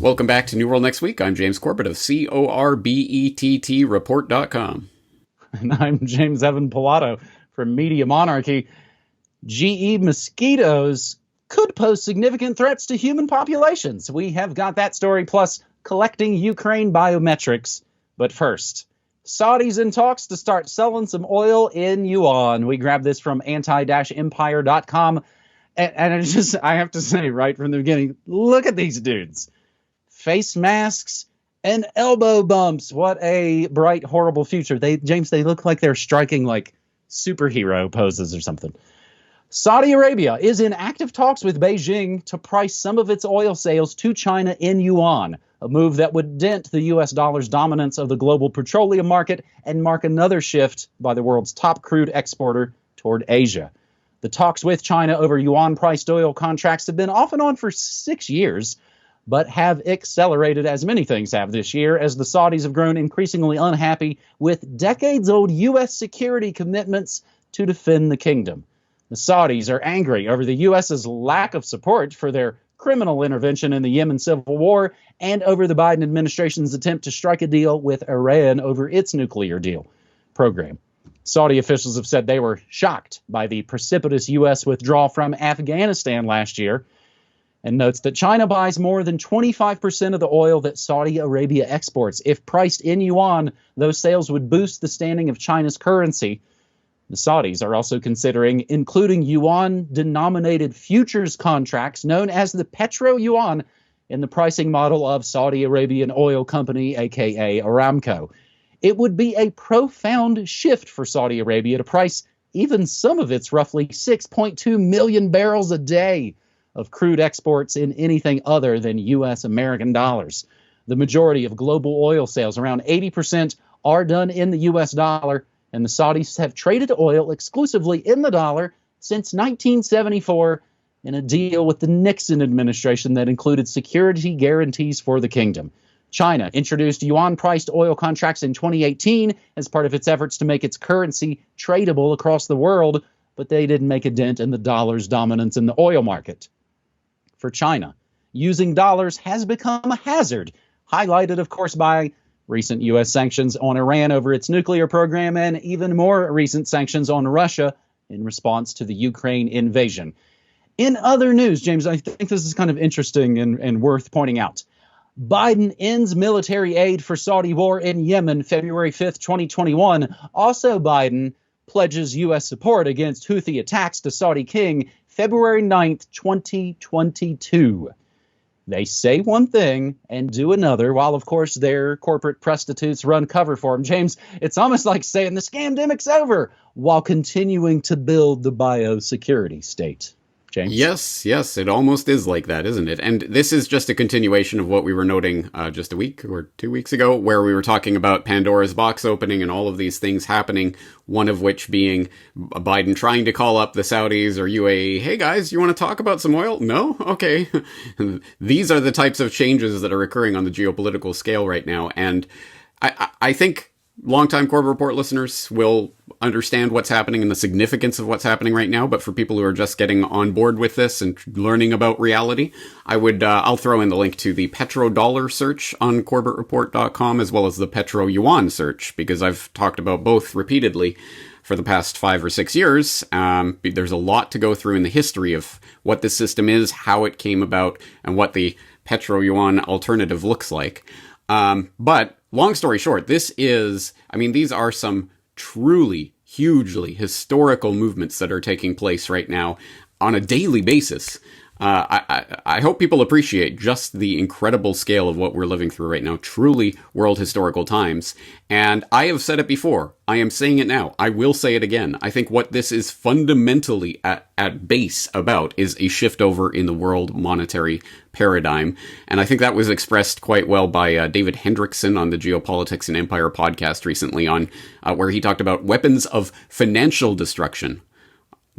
Welcome back to New World Next Week. I'm James Corbett of Corbett Report.com. And I'm James Evan Pilato from Mediamonarchy. GE mosquitoes could pose significant threats to human populations. We have got that story, plus collecting Ukraine biometrics. But first, Saudis in talks to start selling some oil in yuan. We grabbed this from anti-empire.com. And I have to say right from the beginning, look at these dudes. Face masks and elbow bumps. What a bright, horrible future. They look like they're striking like superhero poses or something. Saudi Arabia is in active talks with Beijing to price some of its oil sales to China in yuan, a move that would dent the U.S. dollar's dominance of the global petroleum market and mark another shift by the world's top crude exporter toward Asia. The talks with China over yuan-priced oil contracts have been off and on for 6 years, but have accelerated, as many things have this year, as the Saudis have grown increasingly unhappy with decades-old U.S. security commitments to defend the kingdom. The Saudis are angry over the U.S.'s lack of support for their criminal intervention in the Yemen civil war and over the Biden administration's attempt to strike a deal with Iran over its nuclear deal program. Saudi officials have said they were shocked by the precipitous U.S. withdrawal from Afghanistan last year, and notes that China buys more than 25% of the oil that Saudi Arabia exports. If priced in yuan, those sales would boost the standing of China's currency. The Saudis are also considering including yuan-denominated futures contracts known as the Petroyuan in the pricing model of Saudi Arabian oil company, aka Aramco. It would be a profound shift for Saudi Arabia to price even some of its roughly 6.2 million barrels a day of crude exports in anything other than U.S. American dollars. The majority of global oil sales, around 80%, are done in the U.S. dollar, and the Saudis have traded oil exclusively in the dollar since 1974 in a deal with the Nixon administration that included security guarantees for the kingdom. China introduced yuan-priced oil contracts in 2018 as part of its efforts to make its currency tradable across the world, but they didn't make a dent in the dollar's dominance in the oil market. For China, using dollars has become a hazard, highlighted, of course, by recent U.S. sanctions on Iran over its nuclear program and even more recent sanctions on Russia in response to the Ukraine invasion. In other news, James, I think this is kind of interesting and worth pointing out. Biden ends military aid for Saudi war in Yemen February 5th, 2021. Also, Biden pledges U.S. support against Houthi attacks to Saudi king February 9th, 2022. They say one thing and do another, while, of course, their corporate prostitutes run cover for them. James, it's almost like saying the scamdemic's over while continuing to build the biosecurity state. James? Yes, it almost is like that, isn't it? And this is just a continuation of what we were noting just a week or 2 weeks ago, where we were talking about Pandora's box opening and all of these things happening, one of which being Biden trying to call up the Saudis or UAE, hey guys, you want to talk about some oil? No? Okay. These are the types of changes that are occurring on the geopolitical scale right now, and I think longtime Corbett Report listeners will understand what's happening and the significance of what's happening right now. But for people who are just getting on board with this and learning about reality, I'll throw in the link to the petrodollar search on CorbettReport.com as well as the Petroyuan search, because I've talked about both repeatedly for the past 5 or 6 years. There's a lot to go through in the history of what this system is, how it came about, and what the Petroyuan alternative looks like. But long story short, these are some truly, hugely historical movements that are taking place right now on a daily basis. I hope people appreciate just the incredible scale of what we're living through right now. Truly world historical times. And I have said it before. I am saying it now. I will say it again. I think what this is fundamentally at base about is a shift over in the world monetary paradigm. And I think that was expressed quite well by David Hendrickson on the Geopolitics and Empire podcast recently, on where he talked about weapons of financial destruction.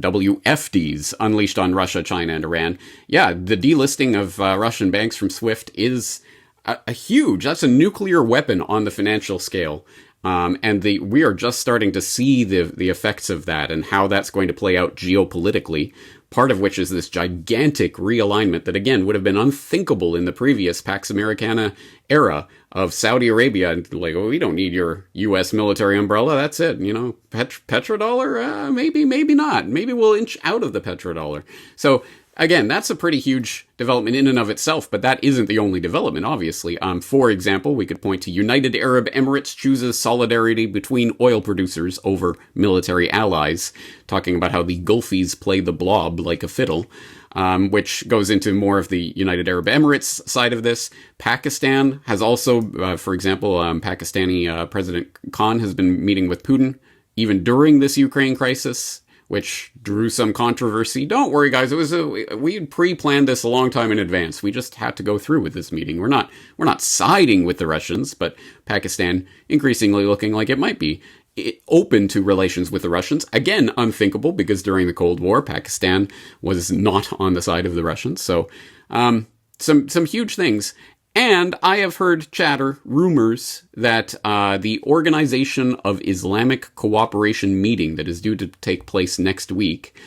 WFDs unleashed on Russia, China, and Iran. Yeah, the delisting of Russian banks from SWIFT is that's a nuclear weapon on the financial scale. And we are just starting to see the effects of that and how that's going to play out geopolitically. Part of which is this gigantic realignment that, again, would have been unthinkable in the previous Pax Americana era of Saudi Arabia. Like, oh, we don't need your U.S. military umbrella. That's it. Petrodollar? Maybe not. Maybe we'll inch out of the petrodollar. So, again, that's a pretty huge development in and of itself, but that isn't the only development, obviously. For example, we could point to United Arab Emirates chooses solidarity between oil producers over military allies, talking about how the Gulfies play the blob like a fiddle, which goes into more of the United Arab Emirates side of this. Pakistan has also, for example, Pakistani President Khan has been meeting with Putin even during this Ukraine crisis, which drew some controversy. Don't worry, guys. We pre-planned this a long time in advance. We just had to go through with this meeting. We're not siding with the Russians, but Pakistan increasingly looking like it might be open to relations with the Russians. Again, unthinkable, because during the Cold War, Pakistan was not on the side of the Russians. So, some huge things. And I have heard rumors that the Organization of Islamic Cooperation meeting that is due to take place next week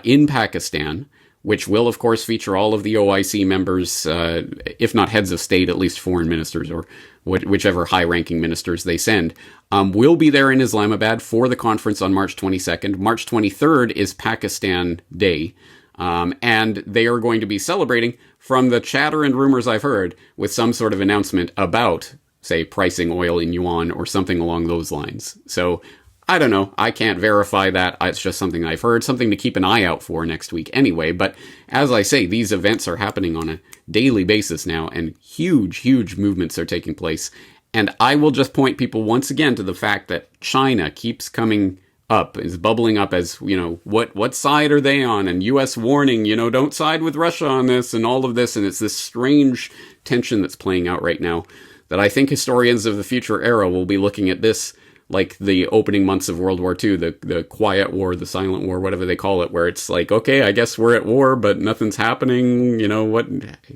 in Pakistan, which will, of course, feature all of the OIC members, if not heads of state, at least foreign ministers or whichever high-ranking ministers they send, will be there in Islamabad for the conference on March 22nd. March 23rd is Pakistan Day. And they are going to be celebrating, from the chatter and rumors I've heard, with some sort of announcement about, say, pricing oil in yuan or something along those lines. So, I don't know. I can't verify that. It's just something I've heard, something to keep an eye out for next week anyway. But as I say, these events are happening on a daily basis now, and huge, huge movements are taking place. And I will just point people once again to the fact that China keeps coming up, is bubbling up as, what side are they on? And U.S. warning, don't side with Russia on this and all of this. And it's this strange tension that's playing out right now that I think historians of the future era will be looking at this like the opening months of World War II, the quiet war, the silent war, whatever they call it, where it's like, okay, I guess we're at war, but nothing's happening.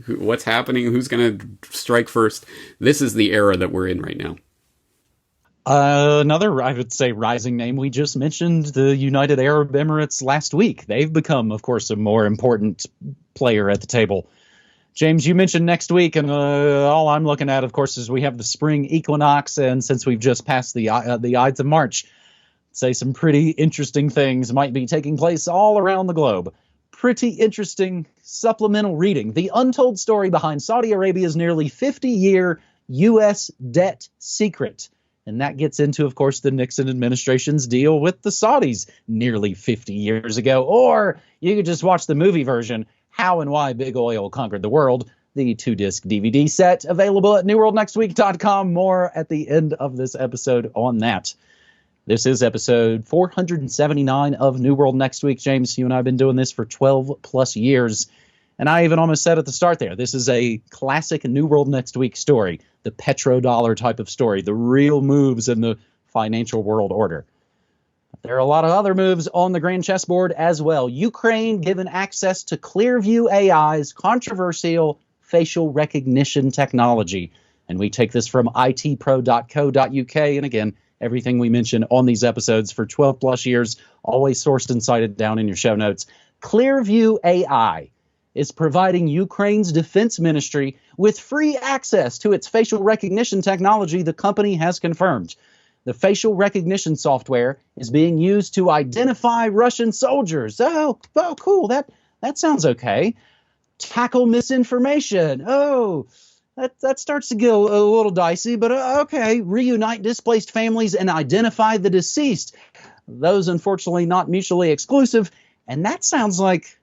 What's happening? Who's going to strike first? This is the era that we're in right now. Another, I would say, rising name, we just mentioned the United Arab Emirates last week. They've become, of course, a more important player at the table. James, you mentioned next week, and all I'm looking at, of course, is we have the spring equinox, and since we've just passed the Ides of March, say some pretty interesting things might be taking place all around the globe. Pretty interesting supplemental reading. The untold story behind Saudi Arabia's nearly 50-year U.S. debt secret. And that gets into, of course, the Nixon administration's deal with the Saudis nearly 50 years ago. Or you could just watch the movie version, How and Why Big Oil Conquered the World, the 2-disc DVD set available at newworldnextweek.com. More at the end of this episode on that. This is episode 479 of New World Next Week. James, you and I have been doing this for 12 plus years. And I even almost said at the start there, this is a classic New World Next Week story, the petrodollar type of story, the real moves in the financial world order. There are a lot of other moves on the grand chessboard as well. Ukraine given access to Clearview AI's controversial facial recognition technology. And we take this from itpro.co.uk. And again, everything we mention on these episodes for 12 plus years, always sourced and cited down in your show notes. Clearview AI is providing Ukraine's defense ministry with free access to its facial recognition technology, the company has confirmed. The facial recognition software is being used to identify Russian soldiers. Oh, cool. That sounds okay. Tackle misinformation. Oh, that starts to get a little dicey, but okay. Reunite displaced families and identify the deceased. Those, unfortunately, not mutually exclusive. And that sounds like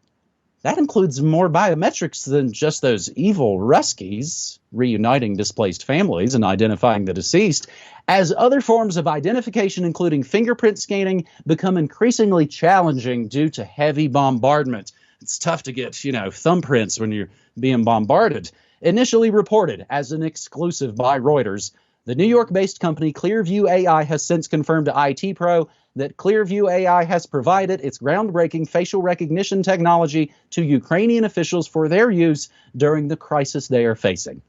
that includes more biometrics than just those evil Ruskies reuniting displaced families and identifying the deceased, as other forms of identification, including fingerprint scanning, become increasingly challenging due to heavy bombardment. It's tough to get, thumbprints when you're being bombarded. Initially reported as an exclusive by Reuters, the New York-based company Clearview AI has since confirmed to IT Pro that Clearview AI has provided its groundbreaking facial recognition technology to Ukrainian officials for their use during the crisis they are facing.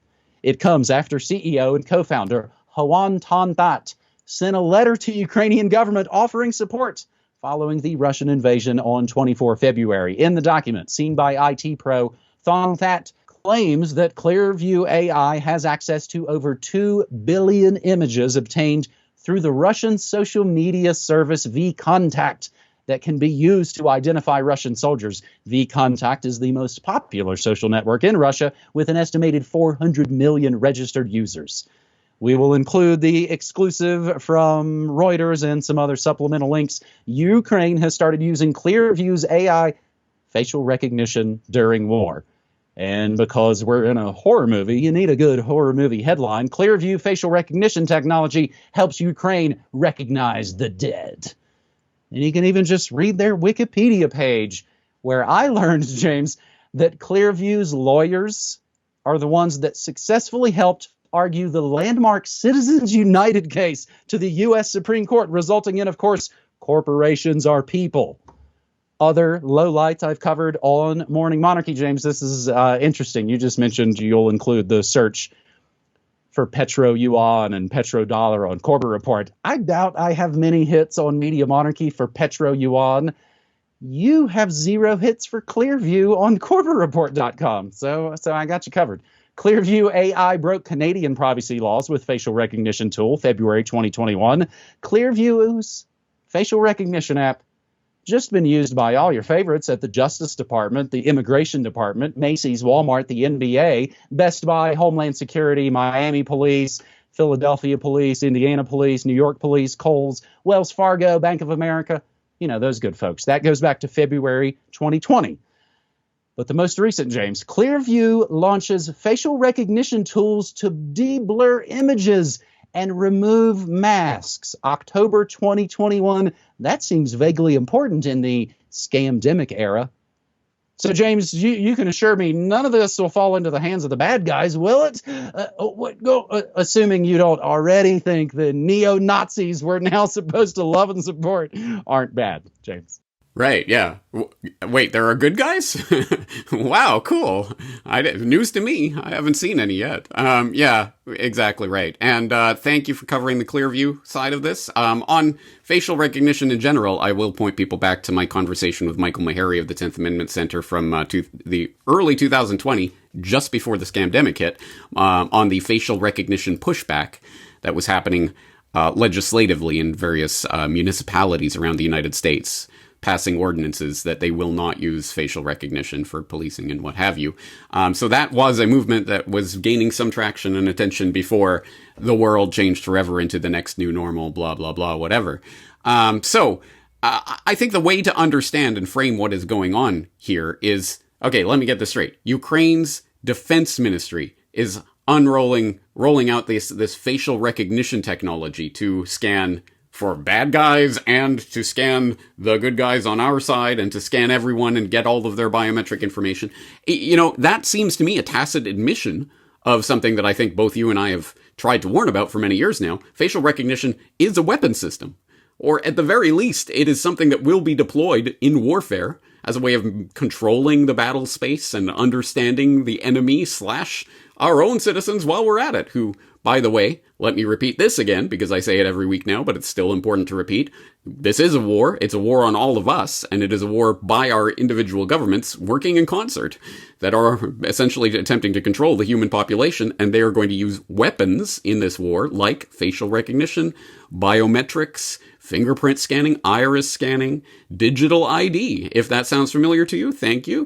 It comes after CEO and co-founder Hoan Ton-That sent a letter to Ukrainian government offering support following the Russian invasion on 24 February. In the document, seen by IT Pro, Thongthat claims that Clearview AI has access to over 2 billion images obtained through the Russian social media service vKontakte that can be used to identify Russian soldiers. vKontakte is the most popular social network in Russia with an estimated 400 million registered users. We will include the exclusive from Reuters and some other supplemental links. Ukraine has started using Clearview's AI facial recognition during war. And because we're in a horror movie, you need a good horror movie headline. Clearview facial recognition technology helps Ukraine recognize the dead. And you can even just read their Wikipedia page, where I learned, James, that Clearview's lawyers are the ones that successfully helped argue the landmark Citizens United case to the U.S. Supreme Court, resulting in, of course, corporations are people. Other lowlights I've covered on Morning Monarchy, James. This is interesting. You just mentioned you'll include the search for Petroyuan and petrodollar on Corbett Report. I doubt I have many hits on Mediamonarchy for Petroyuan. You have 0 hits for Clearview on CorbettReport.com. So I got you covered. Clearview AI broke Canadian privacy laws with facial recognition tool, February 2021. Clearview's facial recognition app just been used by all your favorites at the Justice Department, the Immigration Department, Macy's, Walmart, the NBA, Best Buy, Homeland Security, Miami Police, Philadelphia Police, Indiana Police, New York Police, Kohl's, Wells Fargo, Bank of America, those good folks. That goes back to February 2020. But the most recent, James, Clearview launches facial recognition tools to de-blur images and remove masks. October 2021. That seems vaguely important in the scamdemic era. So, James, you can assure me none of this will fall into the hands of the bad guys, will it? Assuming you don't already think the neo-Nazis we're now supposed to love and support aren't bad, James. Right, yeah. Wait, there are good guys? Wow, cool. News to me. I haven't seen any yet. Yeah, exactly right. And thank you for covering the Clearview side of this. On facial recognition in general, I will point people back to my conversation with Michael Meharry of the 10th Amendment Center from the early 2020, just before the scamdemic hit, on the facial recognition pushback that was happening legislatively in various municipalities around the United States, passing ordinances that they will not use facial recognition for policing and what have you. So that was a movement that was gaining some traction and attention before the world changed forever into the next new normal, blah, blah, blah, whatever. So I think the way to understand and frame what is going on here is, okay, let me get this straight. Ukraine's defense ministry is rolling out this facial recognition technology to scan for bad guys and to scan the good guys on our side and to scan everyone and get all of their biometric information. That seems to me a tacit admission of something that I think both you and I have tried to warn about for many years now. Facial recognition is a weapon system, or at the very least, it is something that will be deployed in warfare as a way of controlling the battle space and understanding the enemy / our own citizens while we're at it, who, by the way, let me repeat this again, because I say it every week now, but it's still important to repeat. This is a war. It's a war on all of us, and it is a war by our individual governments working in concert that are essentially attempting to control the human population, and they are going to use weapons in this war like facial recognition, biometrics, fingerprint scanning, iris scanning, digital ID. If that sounds familiar to you, thank you.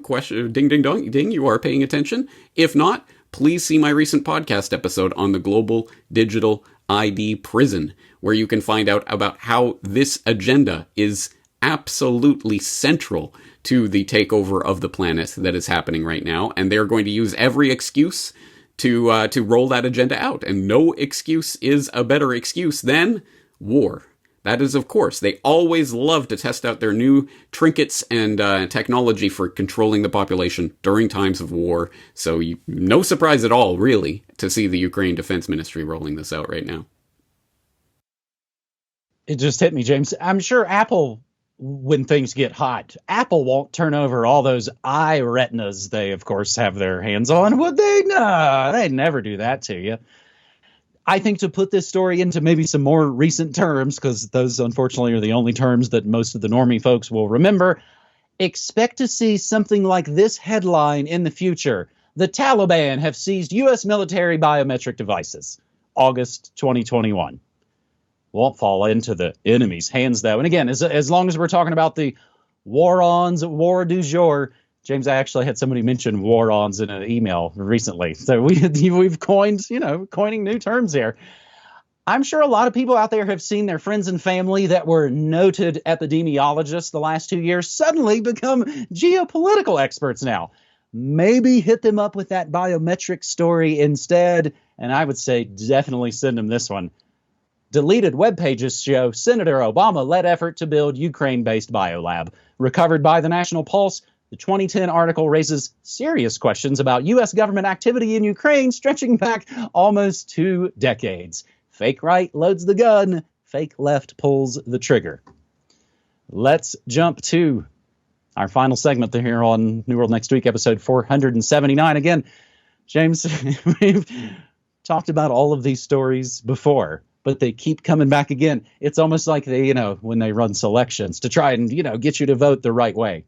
Ding, ding, dong, ding, you are paying attention. If not, please see my recent podcast episode on the global digital ID prison, where you can find out about how this agenda is absolutely central to the takeover of the planet that is happening right now. And they're going to use every excuse to roll that agenda out. And no excuse is a better excuse than war. That is, of course, they always love to test out their new trinkets and technology for controlling the population during times of war. So no surprise at all, really, to see the Ukraine Defense Ministry rolling this out right now. It just hit me, James. I'm sure Apple, when things get hot, Apple won't turn over all those eye retinas they, of course, have their hands on, would they? No, they'd never do that to you. I think to put this story into maybe some more recent terms, because those unfortunately are the only terms that most of the normie folks will remember, expect to see something like this headline in the future. The Taliban have seized U.S. military biometric devices. August 2021. Won't fall into the enemy's hands, though. And again, as long as we're talking about the war-ons, war du jour, James, I actually had somebody mention war-ons in an email recently. So we've coined, coining new terms here. I'm sure a lot of people out there have seen their friends and family that were noted epidemiologists the last 2 years suddenly become geopolitical experts now. Maybe hit them up with that biometric story instead. And I would say definitely send them this one. Deleted web pages show Senator Obama led effort to build Ukraine-based biolab. Recovered by the National Pulse, the 2010 article raises serious questions about U.S. government activity in Ukraine stretching back almost 2 decades. Fake right loads the gun, fake left pulls the trigger. Let's jump to our final segment here on New World Next Week, episode 479. Again, James, we've talked about all of these stories before, but they keep coming back again. It's almost like they, when they run selections to try and, get you to vote the right way.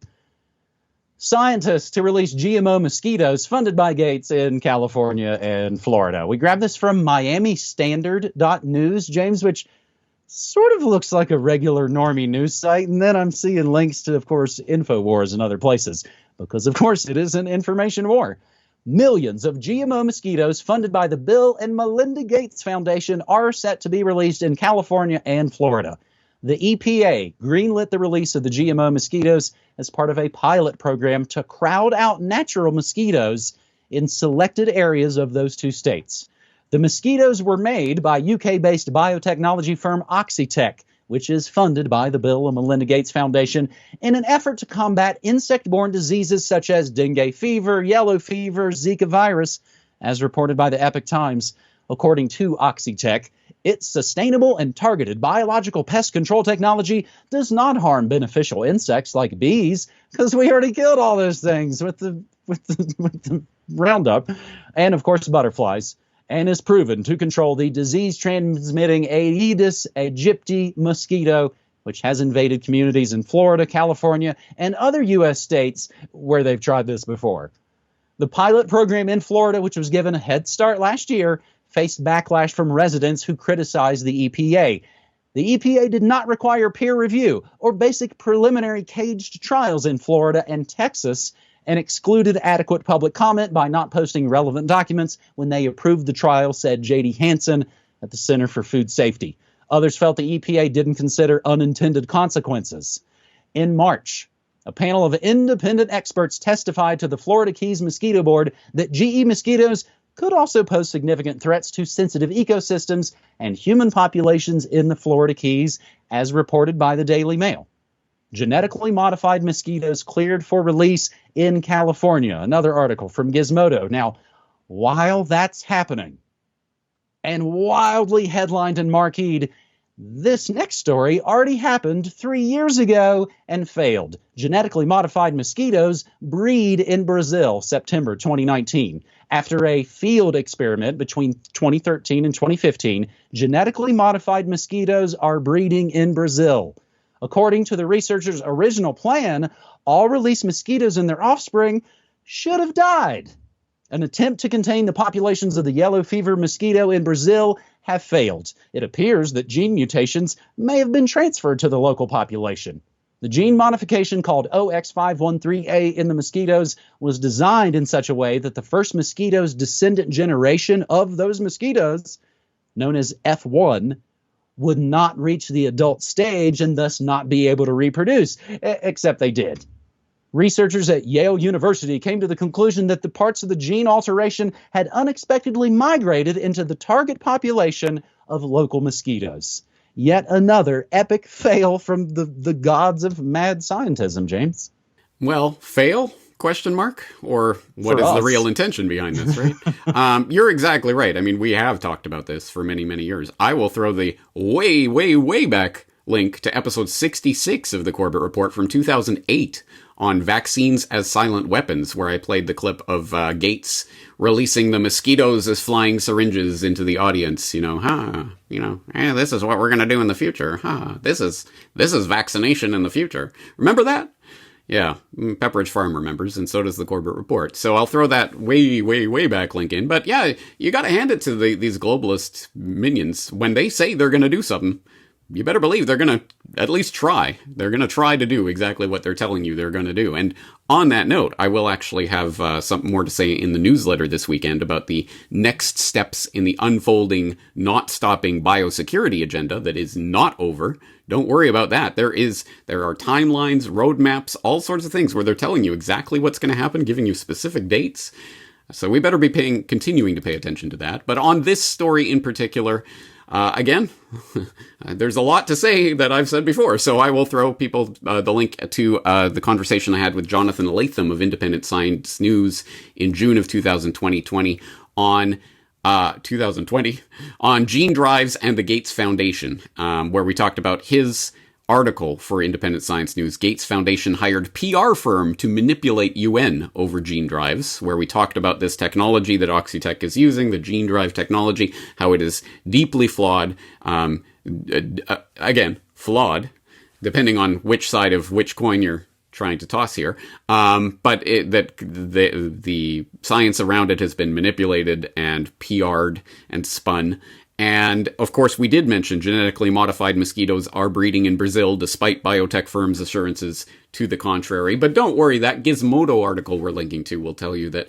Scientists to release GMO mosquitoes funded by Gates in California and Florida. We grabbed this from MiamiStandard.news, James, which sort of looks like a regular normie news site. And then I'm seeing links to, of course, InfoWars and other places, because, of course, it is an information war. Millions of GMO mosquitoes funded by the Bill and Melinda Gates Foundation are set to be released in California and Florida. The EPA greenlit the release of the GMO mosquitoes as part of a pilot program to crowd out natural mosquitoes in selected areas of those 2 states. The mosquitoes were made by UK-based biotechnology firm Oxitec, which is funded by the Bill and Melinda Gates Foundation, in an effort to combat insect-borne diseases such as dengue fever, yellow fever, Zika virus, as reported by the Epoch Times. According to Oxitec, its sustainable and targeted biological pest control technology does not harm beneficial insects like bees, because we already killed all those things with the Roundup, and of course butterflies, and is proven to control the disease-transmitting Aedes aegypti mosquito, which has invaded communities in Florida, California, and other U.S. states where they've tried this before. The pilot program in Florida, which was given a head start last year, faced backlash from residents who criticized the EPA. The EPA did not require peer review or basic preliminary caged trials in Florida and Texas, and excluded adequate public comment by not posting relevant documents when they approved the trial, said J.D. Hansen at the Center for Food Safety. Others felt the EPA didn't consider unintended consequences. In March, a panel of independent experts testified to the Florida Keys Mosquito Board that GE mosquitoes could also pose significant threats to sensitive ecosystems and human populations in the Florida Keys, as reported by the Daily Mail. Genetically modified mosquitoes cleared for release in California. Another article from Gizmodo. Now, while that's happening, and wildly headlined and marqueed, this next story already happened 3 years ago and failed. Genetically modified mosquitoes breed in Brazil, September 2019. After a field experiment between 2013 and 2015, genetically modified mosquitoes are breeding in Brazil. According to the researchers' original plan, all released mosquitoes and their offspring should have died. An attempt to contain the populations of the yellow fever mosquito in Brazil have failed. It appears that gene mutations may have been transferred to the local population. The gene modification called OX513A in the mosquitoes was designed in such a way that the first mosquito's descendant generation of those mosquitoes, known as F1, would not reach the adult stage and thus not be able to reproduce, except they did. Researchers at Yale University came to the conclusion that the parts of the gene alteration had unexpectedly migrated into the target population of local mosquitoes. Yet another epic fail from the gods of mad scientism, James. Well, fail? Question mark? Or what is the real intention behind this, right? You're exactly right. I mean, we have talked about this for many, many years. I will throw the way, way, way back link to episode 66 of the Corbett Report from 2008 on vaccines as silent weapons, where I played the clip of Gates releasing the mosquitoes as flying syringes into the audience. This is what we're going to do in the future. This is vaccination in the future. Remember that? Yeah, Pepperidge Farm remembers, and so does the Corbett Report. So I'll throw that way, way, way back link in. But yeah, you got to hand it to these globalist minions. When they say they're going to do something, you better believe they're going to at least try. They're going to try to do exactly what they're telling you they're going to do. And on that note, I will actually have something more to say in the newsletter this weekend about the next steps in the unfolding, not stopping biosecurity agenda that is not over. Don't worry about that. There are timelines, roadmaps, all sorts of things where they're telling you exactly what's going to happen, giving you specific dates. So we better be continuing to pay attention to that. But on this story in particular, again, there's a lot to say that I've said before, so I will throw people the link to the conversation I had with Jonathan Latham of Independent Science News in June of 2020 on 2020 on gene drives and the Gates Foundation, where we talked about his article for Independent Science News. Gates Foundation hired PR firm to manipulate UN over gene drives, where we talked about this technology that Oxytec is using, the gene drive technology, how it is deeply flawed. Again, flawed, depending on which side of which coin you're trying to toss here. But the science around it has been manipulated and PR'd and spun. And, of course, we did mention genetically modified mosquitoes are breeding in Brazil, despite biotech firms' assurances to the contrary. But don't worry, that Gizmodo article we're linking to will tell you that,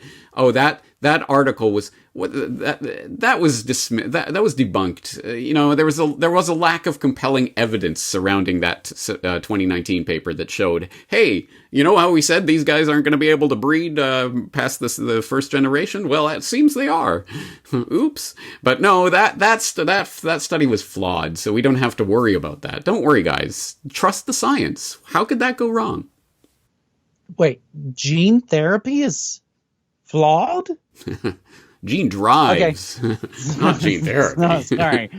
that article was, that was dismissed, that was debunked. There was a lack of compelling evidence surrounding that 2019 paper that showed, hey, you know how we said these guys aren't going to be able to breed past the first generation? Well, it seems they are. Oops. But no, that study was flawed, so we don't have to worry about that. Don't worry, guys. Trust the science. How could that go wrong? Wait, gene therapy is flawed? Gene drives, okay. Not gene therapy. No, sorry.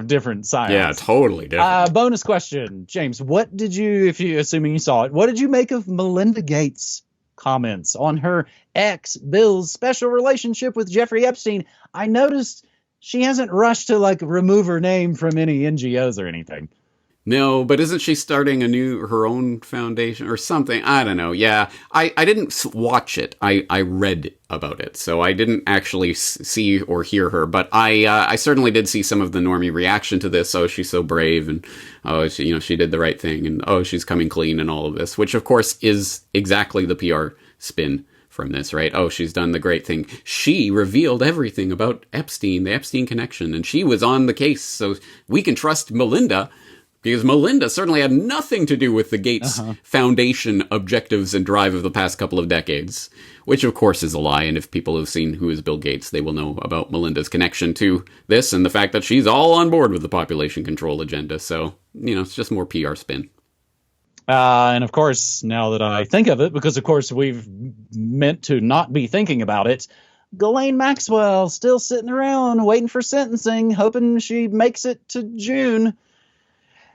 Different science. Yeah, totally different. Bonus question, James. What did you, assuming you saw it, what did you make of Melinda Gates' comments on her ex Bill's special relationship with Jeffrey Epstein? I noticed she hasn't rushed to remove her name from any NGOs or anything. No, but isn't she starting her own foundation or something? I don't know. Yeah, I didn't watch it. I read about it, so I didn't actually see or hear her. But I certainly did see some of the normie reaction to this. Oh, she's so brave, and oh, she did the right thing, and oh, she's coming clean, and all of this, which of course is exactly the PR spin from this, right? Oh, she's done the great thing. She revealed everything about Epstein, the Epstein connection, and she was on the case, so we can trust Melinda. Because Melinda certainly had nothing to do with the Gates Foundation objectives and drive of the past couple of decades, which of course is a lie. And if people have seen Who is Bill Gates, they will know about Melinda's connection to this and the fact that she's all on board with the population control agenda. So, it's just more PR spin. And of course, now that I think of it, because of course we've meant to not be thinking about it, Ghislaine Maxwell still sitting around waiting for sentencing, hoping she makes it to June.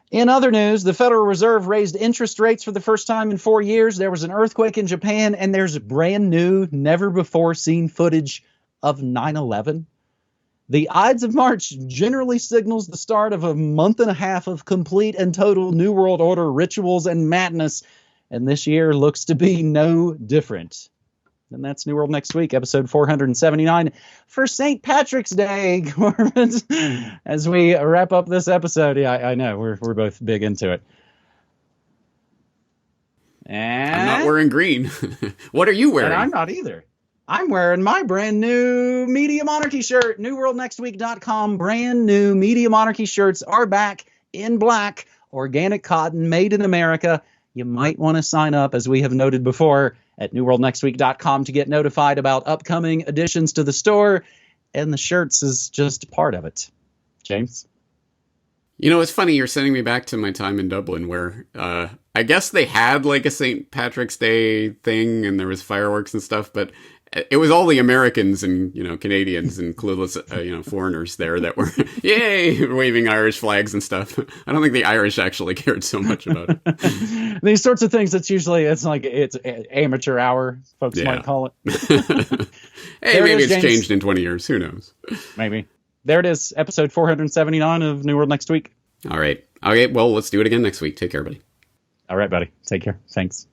In other news, the Federal Reserve raised interest rates for the first time in 4 years. There was an earthquake in Japan, and there's brand new, never-before-seen footage of 9/11. The Ides of March generally signals the start of a month and a half of complete and total New World Order rituals and madness, and this year looks to be no different. And that's New World Next Week, episode 479 for St. Patrick's Day, Corbett. As we wrap up this episode, yeah, I know we're both big into it. And I'm not wearing green. What are you wearing? And I'm not either. I'm wearing my brand new Mediamonarchy shirt. NewWorldNextWeek.com. Brand new Mediamonarchy shirts are back in black, organic cotton, made in America. You might want to sign up, as we have noted before, at NewWorldNextWeek.com to get notified about upcoming additions to the store, and the shirts is just part of it. James? It's funny, you're sending me back to my time in Dublin where I guess they had a St. Patrick's Day thing and there was fireworks and stuff, but it was all the Americans and, Canadians and clueless, foreigners there that were, yay, waving Irish flags and stuff. I don't think the Irish actually cared so much about it. These sorts of things, it's amateur hour, folks might call it. Hey, maybe it's changed in 20 years. Who knows? Maybe. There it is, episode 479 of New World Next Week. All right. Okay, well, let's do it again next week. Take care, buddy. All right, buddy. Take care. Thanks.